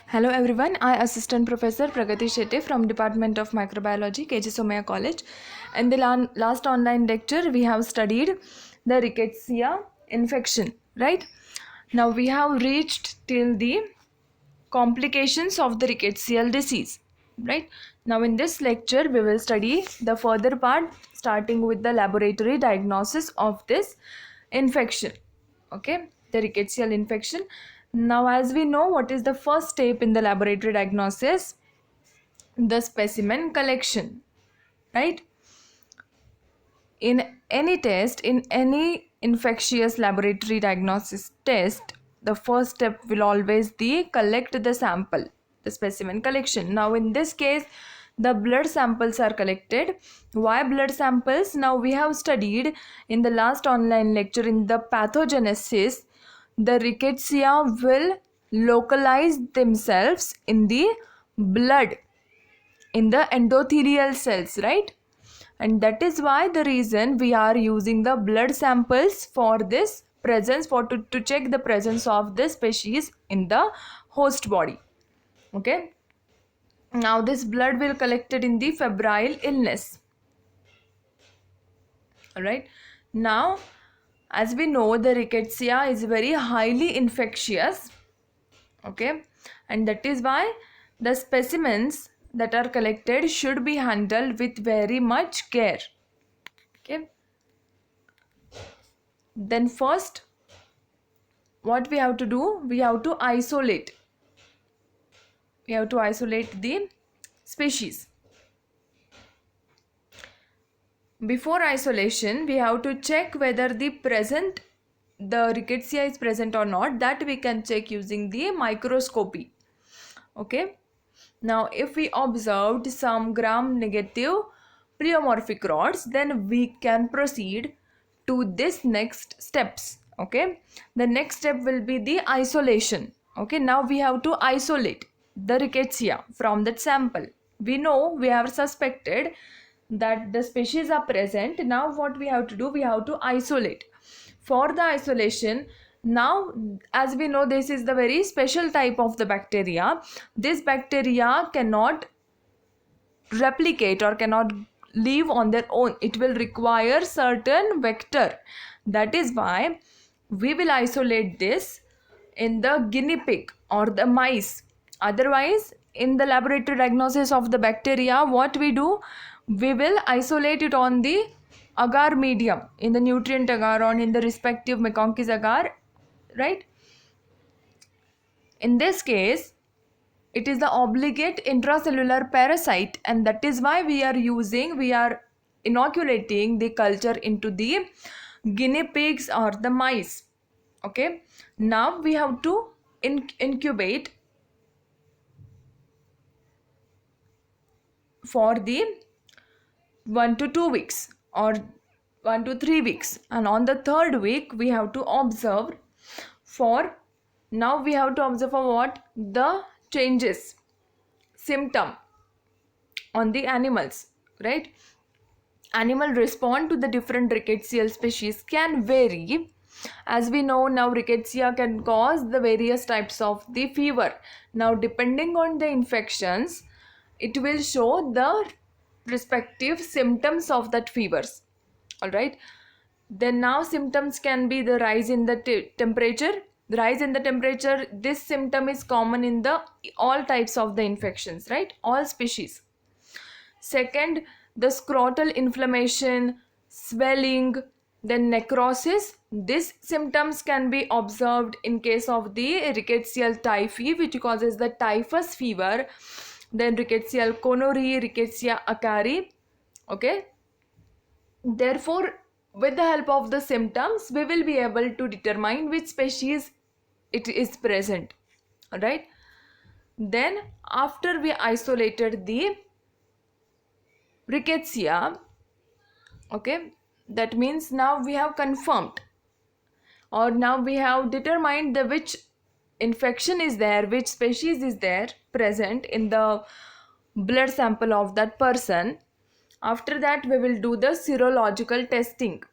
Hello everyone, I Assistant Professor Pragati Shetty from Department of Microbiology, KG Somaya College. In the last online lecture, we have studied the rickettsia infection, right? Now we have reached till the complications of the rickettsial disease, right? Now in this lecture, we will study the further part starting with the laboratory diagnosis of this infection, okay? The rickettsial infection. Now, as we know, what is the first step in the laboratory diagnosis? The specimen collection, right? In any test, in any infectious laboratory diagnosis test, the first step will always be collect the sample, the specimen collection. Now, in this case, the blood samples are collected. Why blood samples? Now, we have studied in the last online lecture in the pathogenesis, the rickettsia will localize themselves in the blood, in the endothelial cells, right? And that is why the reason we are using the blood samples for this presence, to check the presence of this species in the host body. Okay, now this blood will collected in the febrile illness. All right, now as we know, the rickettsia is very highly infectious. Okay, and that is why the specimens that are collected should be handled with very much care. Okay, then first what we have to do, we have to isolate the species. Before isolation, we have to check whether the rickettsia is present or not. That we can check using the microscopy. Okay, now if we observed some gram negative pleomorphic rods, then we can proceed to this next steps. Okay, the next step will be the isolation. Okay, now we have to isolate the rickettsia from that sample. We know, we have suspected that the species are present. Now what we have to do, we have to isolate. For the isolation, now as we know, this is the very special type of the bacteria. This bacteria cannot replicate or cannot live on their own. It will require certain vector. That is why we will isolate this in the guinea pig or the mice. Otherwise, in the laboratory diagnosis of the bacteria, what we do, we will isolate it on the agar medium, in the nutrient agar or in the respective McConkey's agar, right? In this case, it is the obligate intracellular parasite, and that is why we are inoculating the culture into the guinea pigs or the mice. Okay, now we have to incubate for the 1 to 2 weeks or 1 to 3 weeks, and on the third week we have to observe for, now we have to observe for what, the changes, symptom on the animals, right? Animal respond to the different rickettsial species can vary. As we know now, rickettsia can cause the various types of the fever. Now depending on the infections, it will show the respective symptoms of that fevers. All right, then now symptoms can be the rise in the temperature. Rise in the temperature, this symptom is common in the all types of the infections, right? All species. Second, the scrotal inflammation, swelling, then necrosis. These symptoms can be observed in case of the rickettsial typhi, which causes the typhus fever, then rickettsial conorrhea, rickettsia acari. Okay, therefore with the help of the symptoms, we will be able to determine which species it is present. All right, then after we isolated the rickettsia, okay, that means now we have confirmed, or now we have determined the which infection is there, which species is there present in the blood sample of that person. After that, we will do the serological testing.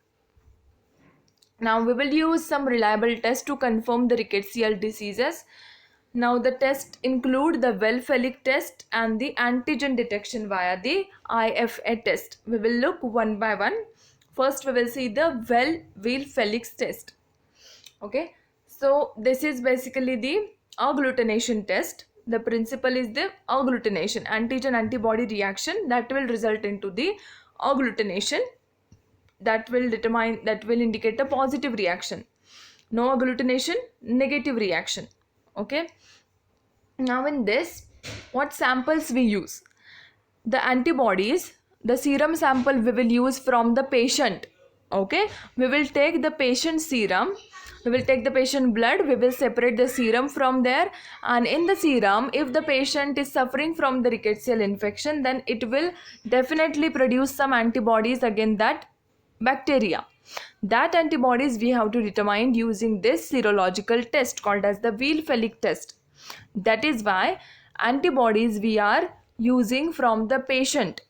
Now we will use some reliable tests to confirm the rickettsial diseases. Now the tests include the Well-Felix test and the antigen detection via the IFA test. We will look one by one. First we will see the Well-Felix test. Okay, so this is basically the agglutination test. The principle is the agglutination, antigen antibody reaction that will result into the agglutination, that will indicate a positive reaction. No agglutination, negative reaction. Okay, now in this, what samples we use? The antibodies, the serum sample we will use from the patient. Okay, we will take the patient serum, we will take the patient blood, we will separate the serum from there, and in the serum, if the patient is suffering from the rickettsial infection, then it will definitely produce some antibodies against that bacteria. That antibodies we have to determine using this serological test called as the Well-Felix test. That is why antibodies we are using from the patient.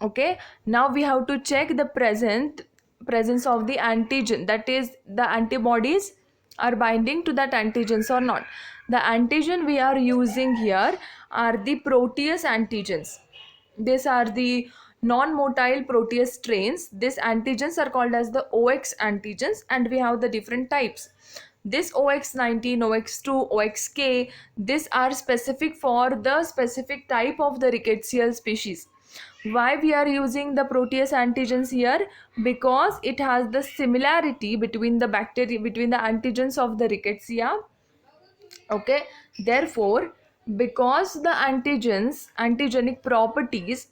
Okay, now we have to check the presence of the antigen, that is the antibodies are binding to that antigens or not. The antigen we are using here are the protease antigens. These are the non-motile protease strains. These antigens are called as the OX antigens, and we have the different types. This OX19, OX2, OXK, these are specific for the specific type of the rickettsial species. Why we are using the protease antigens here? Because it has the similarity between the bacteria, between the antigens of the rickettsia. Okay, therefore, because the antigenic properties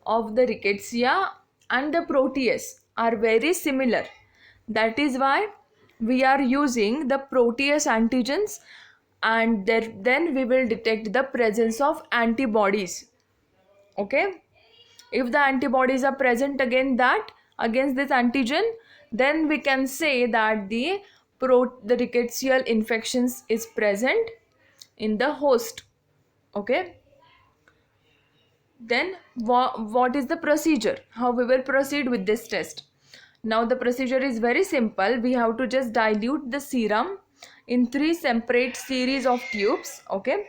of the rickettsia and the protease are very similar, that is why we are using the protease antigens, and then we will detect the presence of antibodies. Okay, if the antibodies are present against this antigen, then we can say that the rickettsial infections is present in the host. Okay, then what is the procedure, how we will proceed with this test? Now the procedure is very simple. We have to just dilute the serum in 3 separate series of tubes. Okay,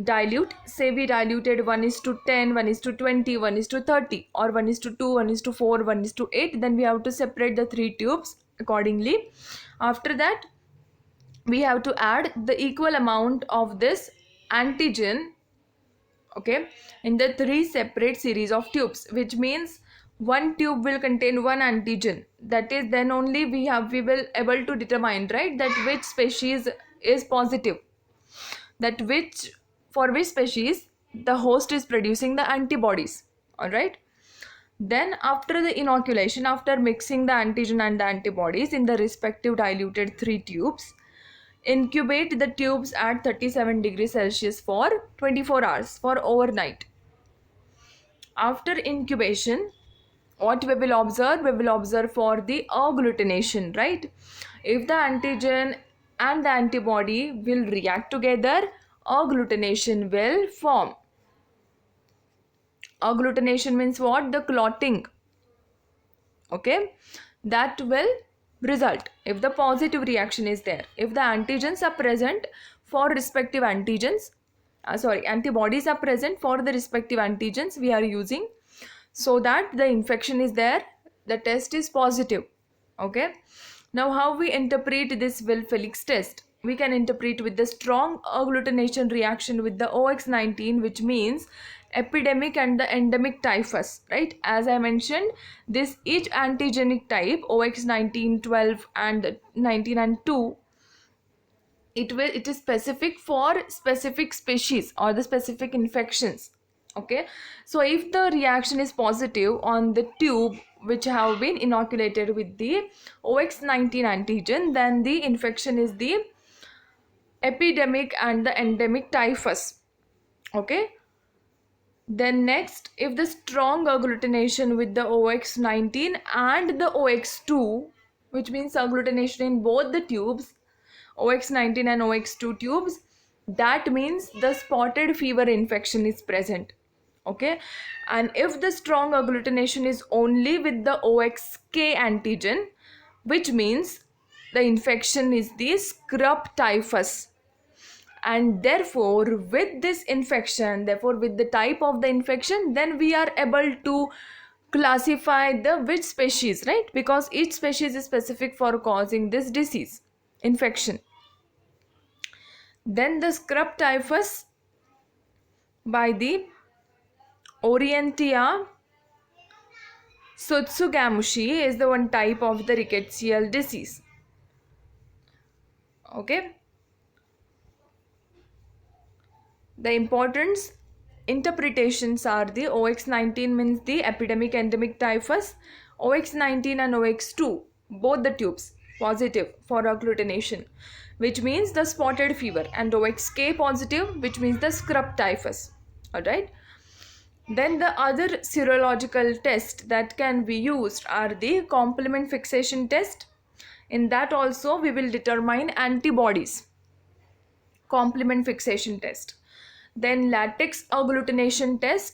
dilute, say we diluted 1:10, 1:20, 1:30, or 1:2, 1:4, 1:8. Then we have to separate the 3 tubes accordingly. After that, we have to add the equal amount of this antigen, okay, in the 3 separate series of tubes, which means one tube will contain one antigen. That is, then only we will able to determine, right, that which species is positive, that for which species the host is producing the antibodies. All right, then after the inoculation, after mixing the antigen and the antibodies in the respective diluted 3 tubes, incubate the tubes at 37 degrees Celsius for 24 hours, for overnight. After incubation, what we will observe? We will observe for the agglutination, right? If the antigen and the antibody will react together, agglutination will form. Agglutination means what? The clotting. Okay, that will result if the positive reaction is there. If the antigens are present for respective antigens, antibodies are present for the respective antigens we are using, so that the infection is there, the test is positive. Okay, now how we interpret this Well-Felix test? We can interpret with the strong agglutination reaction with the OX19, which means epidemic and the endemic typhus, right? As I mentioned, this each antigenic type, OX19, 12 and 19 and 2, it is specific for specific species or the specific infections. Okay, so if the reaction is positive on the tube which have been inoculated with the OX19 antigen, then the infection is the epidemic and the endemic typhus. Okay, then next, if the strong agglutination with the OX19 and the OX2, which means agglutination in both the tubes, OX19 and OX2 tubes, that means the spotted fever infection is present. Okay, and if the strong agglutination is only with the OXK antigen, which means the infection is the scrub typhus. And therefore with this infection, therefore with the type of the infection, then we are able to classify the which species, right? Because each species is specific for causing this disease, infection. Then the scrub typhus by the Orientia Sutsugamushi is the one type of the rickettsial disease. Okay. The important interpretations are the OX19 means the epidemic endemic typhus, OX19 and OX2, both the tubes positive for agglutination, which means the spotted fever, and OXK positive, which means the scrub typhus. Alright. Then the other serological test that can be used are the complement fixation test. In that also we will determine antibodies. Complement fixation test. Then latex agglutination test